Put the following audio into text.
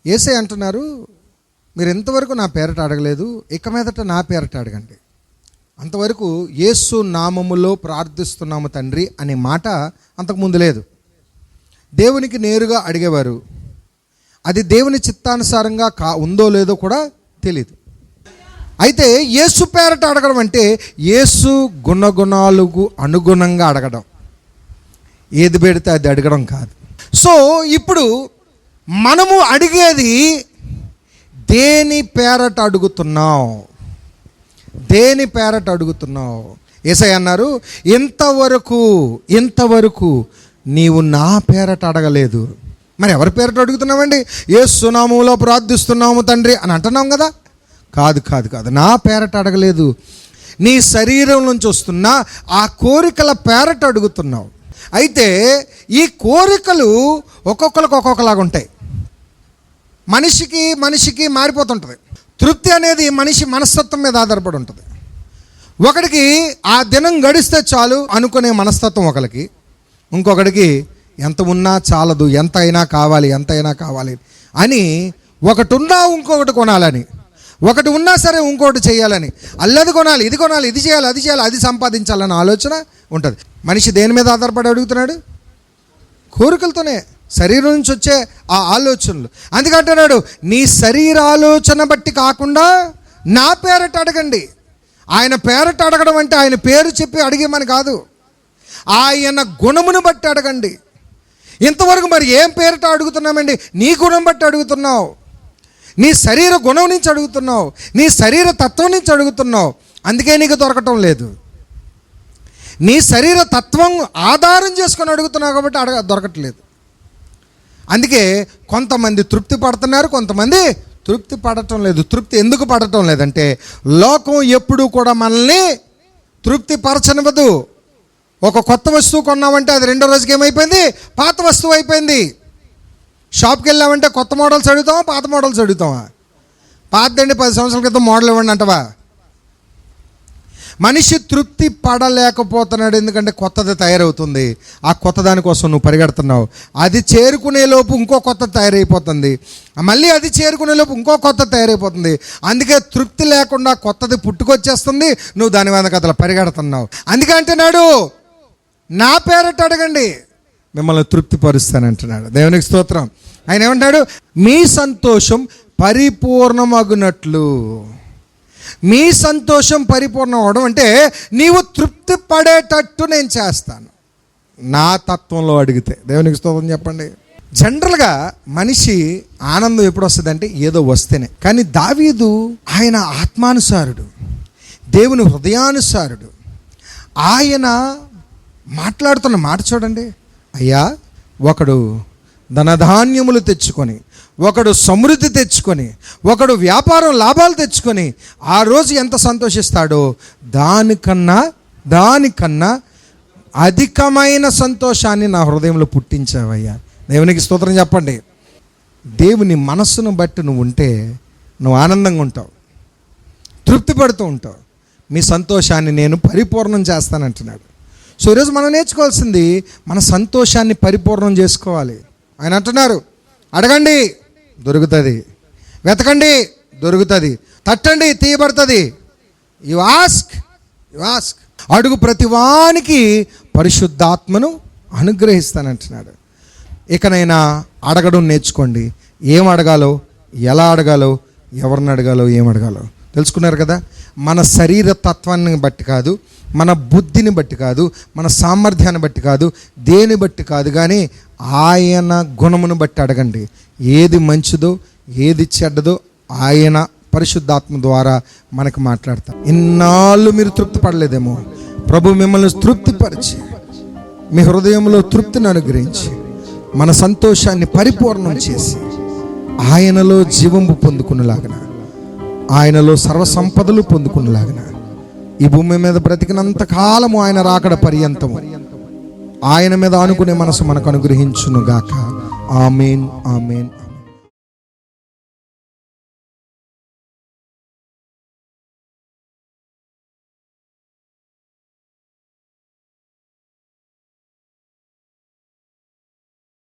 యేసయ్య అంటున్నారు, మీరు ఇంతవరకు నా పేరట అడగలేదు, ఇక మీదట నా పేరట అడగండి. అంతవరకు యేసు నామములో ప్రార్థిస్తున్నాము తండ్రి అనే మాట అంతకుముందు లేదు. దేవునికి నేరుగా అడిగేవారు. అది దేవుని చిత్తానుసారంగా ఉందో లేదో కూడా తెలియదు. అయితే యేసు పేరట అడగడం అంటే యేసు గుణగుణాలకు అనుగుణంగా అడగడం, ఏది పెడితే అది అడగడం కాదు. సో ఇప్పుడు మనము అడిగేది దేని పేరట అడుగుతున్నావు, దేని పేరట అడుగుతున్నావు? యేసయ్య అన్నారు, ఇంతవరకు నీవు నా పేరట అడగలేదు. మరి ఎవరి పేరట అడుగుతున్నామండి? యేసు నామములో ప్రార్థిస్తున్నాము తండ్రి అని అంటున్నాం కదా. కాదు, నా పేరట అడగలేదు. నీ శరీరం నుంచి వస్తున్న ఆ కోరికల పేరట అడుగుతున్నావు. అయితే ఈ కోరికలు ఒక్కొక్కరికి ఒక్కొక్కలాగా ఉంటాయి. మనిషికి మారిపోతుంటుంది. తృప్తి అనేది మనిషి మనస్తత్వం మీద ఆధారపడి ఉంటుంది. ఒకడికి ఆ దినం గడిస్తే చాలు అనుకునే మనస్తత్వం ఒకరికి, ఇంకొకడికి ఎంత ఉన్నా చాలదు, ఎంత అయినా కావాలి అని, ఒకటి ఉన్నా ఇంకొకటి కొనాలని, ఒకటి ఉన్నా సరే ఇంకొకటి చేయాలని, అల్లది కొనాలి, ఇది కొనాలి, ఇది చేయాలి, అది చేయాలి, అది సంపాదించాలన్న ఆలోచన ఉంటుంది. మనిషి దేని మీద ఆధారపడి అడుగుతున్నాడు? కోరికలతోనే, శరీరం నుంచి వచ్చే ఆ ఆలోచనలు. అందుకంటున్నాడు, నీ శరీర ఆలోచన బట్టి కాకుండా నా పేరట అడగండి. ఆయన పేరట అడగడం అంటే ఆయన పేరు చెప్పి అడిగేమని కాదు, ఆయన గుణమును బట్టి అడగండి. ఇంతవరకు మరి ఏం పేరట అడుగుతున్నామండి? నీ గుణం బట్టి అడుగుతున్నావు, నీ శరీర గుణం నుంచి అడుగుతున్నావు, నీ శరీర తత్వం నుంచి అడుగుతున్నావు. అందుకే నీకు దొరకటం లేదు. నీ శరీర తత్వం ఆధారం చేసుకొని అడుగుతున్నావు కాబట్టి దొరకట్లేదు. అందుకే కొంతమంది తృప్తి పడుతున్నారు, కొంతమంది తృప్తి పడటం లేదు. తృప్తి ఎందుకు పడటం లేదంటే లోకం ఎప్పుడూ కూడా మనల్ని తృప్తి పరచనివ్వదు. ఒక కొత్త వస్తువు కొన్నామంటే అది రెండో రోజుకి ఏమైపోయింది? పాత వస్తువు అయిపోయింది. షాప్కి వెళ్ళామంటే కొత్త మోడల్స్ అడుగుతావా, పాత మోడల్స్ అడుగుతావా? పాతదండి 10 సంవత్సరాల క్రితం మోడల్ ఇవ్వండి అంటవా? మనిషి తృప్తి పడలేకపోతున్నాడు, ఎందుకంటే కొత్తది తయారవుతుంది. ఆ కొత్త దానికోసం నువ్వు పరిగెడుతున్నావు. అది చేరుకునే లోపు ఇంకో కొత్త తయారైపోతుంది, మళ్ళీ అది చేరుకునే లోపు ఇంకో కొత్త తయారైపోతుంది. అందుకే తృప్తి లేకుండా కొత్తది పుట్టుకొచ్చేస్తుంది, నువ్వు దాని వెనకాల పరిగెడుతున్నావు. అందుకే అంటున్నాడు, నా పేరట అడగండి, మిమ్మల్ని తృప్తిపరుస్తానంటున్నాడు. దేవునికి స్తోత్రం. ఆయన ఏమంటాడు? మీ సంతోషం పరిపూర్ణమగునట్లు. మీ సంతోషం పరిపూర్ణం అవడం అంటే నీవు తృప్తి పడేటట్టు నేను చేస్తాను, నా తత్వంలో అడిగితే. దేవునికి స్తోత్రం చెప్పండి. జనరల్గా మనిషి ఆనందం ఎప్పుడు వస్తుందంటే ఏదో వస్తేనే. కానీ దావీదు ఆయన ఆత్మానుసారుడు, దేవుని హృదయానుసారుడు. ఆయన మాట్లాడుతున్న మాట చూడండి. అయ్యా, ఒకడు ధనధాన్యములు తెచ్చుకొని, ఒకడు సమృద్ధి తెచ్చుకొని, ఒకడు వ్యాపారం లాభాలు తెచ్చుకొని ఆ రోజు ఎంత సంతోషిస్తాడో దానికన్నా అధికమైన సంతోషాన్ని నా హృదయంలో పుట్టించావయ్యా. దేవునికి స్తోత్రం చెప్పండి. దేవుని మనస్సును బట్టి నువ్వు ఉంటే నువ్వు ఆనందంగా ఉంటావు, తృప్తి పడుతూ ఉంటావు. మీ సంతోషాన్ని నేను పరిపూర్ణం చేస్తానంటున్నాడు. సో ఈరోజు మనం నేర్చుకోవాల్సింది మన సంతోషాన్ని పరిపూర్ణం చేసుకోవాలి. ఆయన అంటున్నారు, అడగండి దొరుకుతుంది, వెతకండి దొరుకుతుంది, తట్టండి తీయబడుతుంది. You ask. అడుగు ప్రతివానికి పరిశుద్ధాత్మను అనుగ్రహిస్తానంటున్నాడు. ఇకనైనా అడగడం నేర్చుకోండి. ఏం అడగాలో, ఎలా అడగాలో, ఎవరిని అడగాలో, ఏం అడగాలో తెలుసుకున్నారు కదా. మన శరీర తత్వాన్ని బట్టి కాదు, మన బుద్ధిని బట్టి కాదు, మన సామర్థ్యాన్ని బట్టి కాదు, దేని బట్టి కాదు, కానీ ఆయన గుణమును బట్టి అడగండి. ఏది మంచిదో, ఏది చెడ్డదో ఆయన పరిశుద్ధాత్మ ద్వారా మనకు మాట్లాడతారు. ఇన్నాళ్ళు మీరు తృప్తి పడలేదేమో, ప్రభు మిమ్మల్ని తృప్తిపరిచి మీ హృదయంలో తృప్తిని అనుగ్రహించి మన సంతోషాన్ని పరిపూర్ణం చేసి ఆయనలో జీవము పొందుకునేలాగన, ఆయనలో సర్వసంపదలు పొందుకునేలాగన, ఈ భూమి మీద బ్రతికినంత కాలము ఆయన రాకడ పర్యంతము ఆయన మీద ఆనుకునే మనసు మనకు అనుగ్రహించును గాక. ఆమేన్, ఆమేన్.